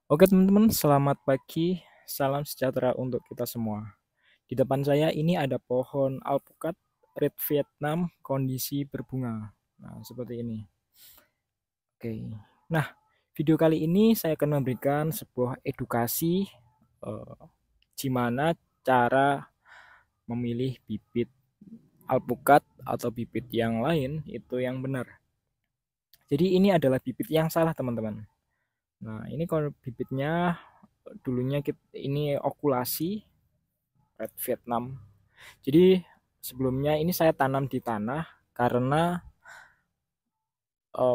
Oke teman-teman, selamat pagi. Salam sejahtera untuk kita semua. Di depan saya ini ada pohon alpukat red Vietnam kondisi berbunga. Nah, seperti ini. Oke. Nah, video kali ini saya akan memberikan sebuah edukasi eh, gimana cara memilih bibit alpukat atau bibit yang lain itu yang benar. Jadi ini adalah bibit yang salah, teman-teman. Nah, ini kalau bibitnya dulunya ini okulasi red Vietnam. Jadi sebelumnya ini saya tanam di tanah karena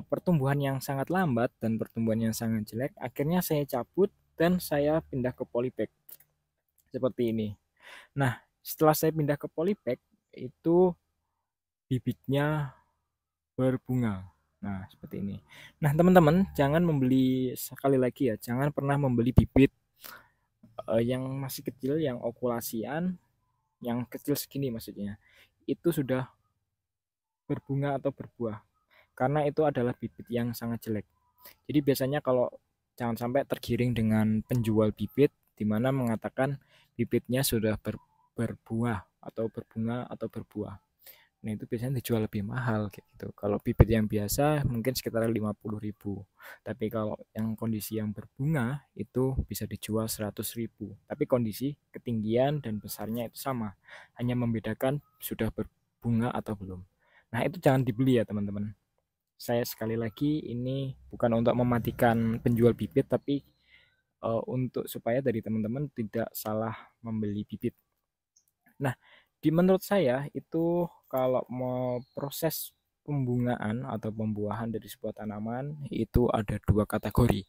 pertumbuhan yang sangat lambat dan pertumbuhan yang sangat jelek. Akhirnya saya cabut dan saya pindah ke polybag seperti ini. Nah, setelah saya pindah ke polybag itu bibitnya berbunga. Nah, seperti ini. Nah, teman-teman, jangan membeli sekali lagi ya, jangan pernah membeli bibit yang masih kecil, yang okulasian, yang kecil segini maksudnya. Itu sudah berbunga atau berbuah. Karena itu adalah bibit yang sangat jelek. Jadi biasanya kalau jangan sampai tergiring dengan penjual bibit di mana mengatakan bibitnya sudah berbuah atau berbunga atau berbuah. Nah, itu biasanya dijual lebih mahal kayak gitu. Kalau bibit yang biasa mungkin sekitar 50.000. Tapi kalau yang kondisi yang berbunga itu bisa dijual 100.000. Tapi kondisi ketinggian dan besarnya itu sama. Hanya membedakan sudah berbunga atau belum. Nah, itu jangan dibeli ya, teman-teman. Saya sekali lagi ini bukan untuk mematikan penjual bibit tapi untuk supaya dari teman-teman tidak salah membeli bibit. Nah, menurut saya itu kalau mau proses pembungaan atau pembuahan dari sebuah tanaman itu ada dua kategori.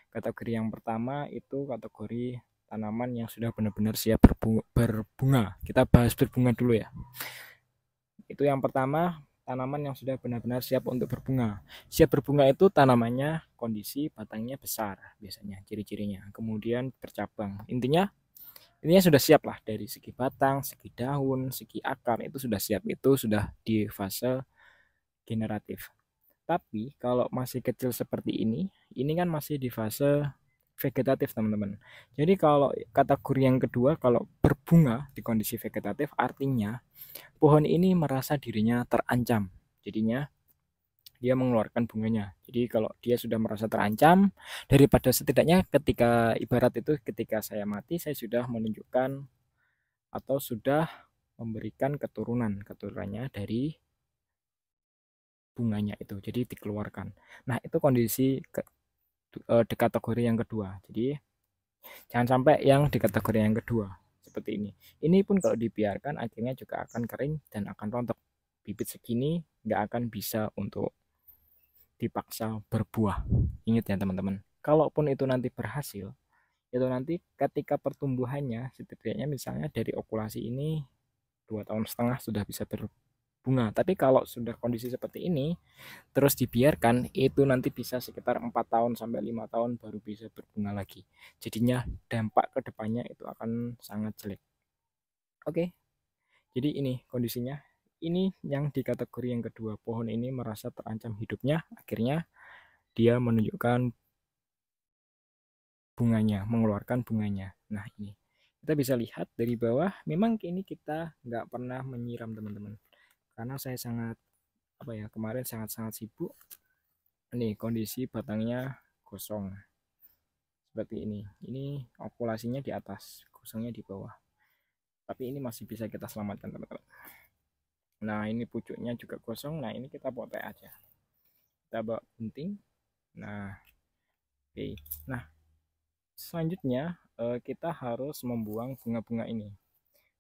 Kategori yang pertama itu kategori tanaman yang sudah benar-benar siap berbunga. Kita bahas berbunga dulu ya. Itu yang pertama, tanaman yang sudah benar-benar siap untuk berbunga. Siap berbunga itu tanamannya kondisi batangnya besar biasanya ciri-cirinya. Kemudian bercabang. Intinya sudah siap lah dari segi batang, segi daun, segi akar itu sudah siap. Itu sudah di fase generatif. Tapi kalau masih kecil seperti ini kan masih di fase vegetatif, teman-teman. Jadi kalau kategori yang kedua, kalau berbunga di kondisi vegetatif, artinya pohon ini merasa dirinya terancam. Jadinya dia mengeluarkan bunganya. Jadi kalau dia sudah merasa terancam, daripada setidaknya ketika ibarat itu ketika saya mati, saya sudah menunjukkan atau sudah memberikan keturunannya dari bunganya itu. Jadi dikeluarkan. Nah, itu kondisi di kategori yang kedua. Jadi jangan sampai yang di kategori yang kedua seperti ini. Ini pun kalau dibiarkan akhirnya juga akan kering dan akan rontok. Bibit segini nggak akan bisa untuk dipaksa berbuah. Ingat ya teman-teman. Kalaupun itu nanti berhasil, itu nanti ketika pertumbuhannya setidaknya misalnya dari okulasi ini 2,5 tahun sudah bisa berbunga. Tapi kalau sudah kondisi seperti ini terus dibiarkan itu nanti bisa sekitar 4 tahun sampai 5 tahun baru bisa berbunga lagi. Jadinya dampak ke depannya itu akan sangat jelek. Oke, jadi ini kondisinya. Ini yang di kategori yang kedua. Pohon ini merasa terancam hidupnya, akhirnya dia menunjukkan bunganya, mengeluarkan bunganya. Nah, ini kita bisa lihat dari bawah, memang ini kita nggak pernah menyiram, teman-teman. Karena saya sangat, apa ya, kemarin sangat-sangat sibuk. Nih, kondisi batangnya gosong. Seperti ini. Ini okulasinya di atas, gosongnya di bawah. Tapi ini masih bisa kita selamatkan, teman-teman. Nah, ini pucuknya juga gosong. Nah, ini kita potek aja. Kita bawa gunting. Nah, oke. Nah, selanjutnya kita harus membuang bunga-bunga ini.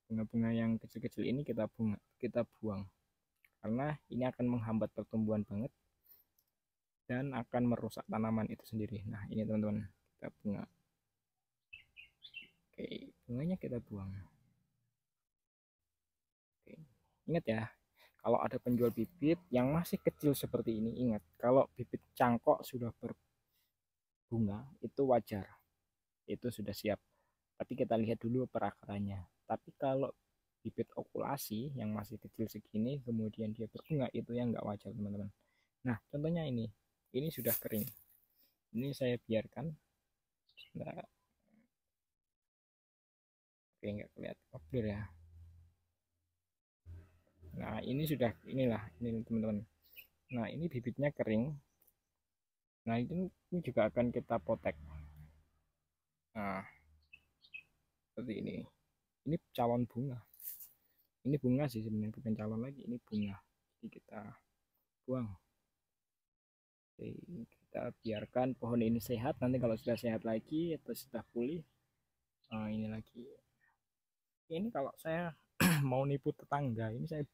Bunga-bunga yang kecil-kecil ini kita buang karena ini akan menghambat pertumbuhan banget dan akan merusak tanaman itu sendiri. Nah, ini teman-teman, kita bunga. Oke, bunganya kita buang. Oke. Ingat ya, kalau ada penjual bibit yang masih kecil seperti ini, ingat kalau bibit cangkok sudah berbunga itu wajar, itu sudah siap. Tapi kita lihat dulu perakarannya. Tapi kalau bibit okulasi yang masih kecil segini kemudian dia berbunga itu yang nggak wajar, teman-teman. Nah, contohnya ini sudah kering. Ini saya biarkan Nah, oke, nggak kelihatan. Oh, clear ya. Nah, ini sudah, inilah, ini teman-teman. Nah, ini bibitnya kering. Nah, ini juga akan kita potek. Nah, seperti ini. Ini calon bunga. Ini bunga sih sebenarnya, bukan calon lagi. Ini bunga. Jadi kita buang. Oke, kita biarkan pohon ini sehat. Nanti kalau sudah sehat lagi atau sudah pulih, nah ini lagi. Ini kalau saya mau nipu tetangga, ini saya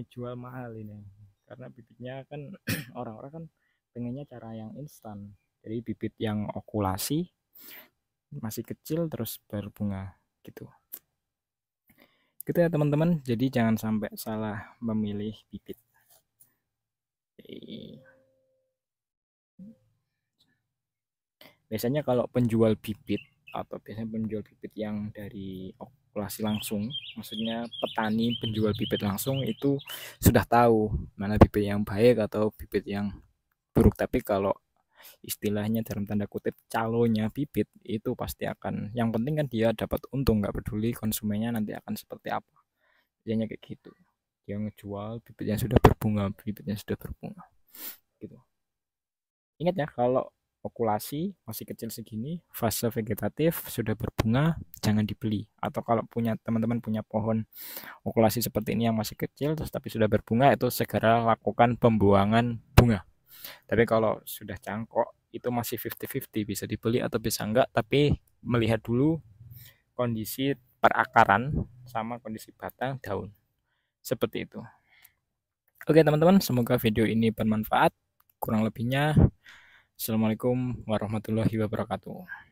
jual mahal ini. Karena bibitnya kan orang-orang kan pengennya cara yang instan. Jadi bibit yang okulasi masih kecil terus berbunga gitu. Gitu ya teman-teman. Jadi jangan sampai salah memilih bibit. Biasanya kalau penjual bibit atau biasanya penjual bibit yang dari okulasi langsung, maksudnya petani penjual bibit langsung itu sudah tahu mana bibit yang baik atau bibit yang buruk. Tapi kalau istilahnya dalam tanda kutip calonya bibit itu pasti akan, yang penting kan dia dapat untung, nggak peduli konsumennya nanti akan seperti apa. Biasanya kayak gitu, dia ngejual bibit yang sudah berbunga, bibit yang sudah berbunga gitu. Ingat ya, kalau okulasi masih kecil segini, fase vegetatif sudah berbunga, jangan dibeli. Atau kalau punya teman-teman punya pohon okulasi seperti ini yang masih kecil terus tapi sudah berbunga, itu segera lakukan pembuangan bunga. Tapi kalau sudah cangkok itu masih 50-50, bisa dibeli atau bisa enggak, tapi melihat dulu kondisi perakaran sama kondisi batang daun. Seperti itu. Oke teman-teman, semoga video ini bermanfaat. Kurang lebihnya, Assalamualaikum warahmatullahi wabarakatuh.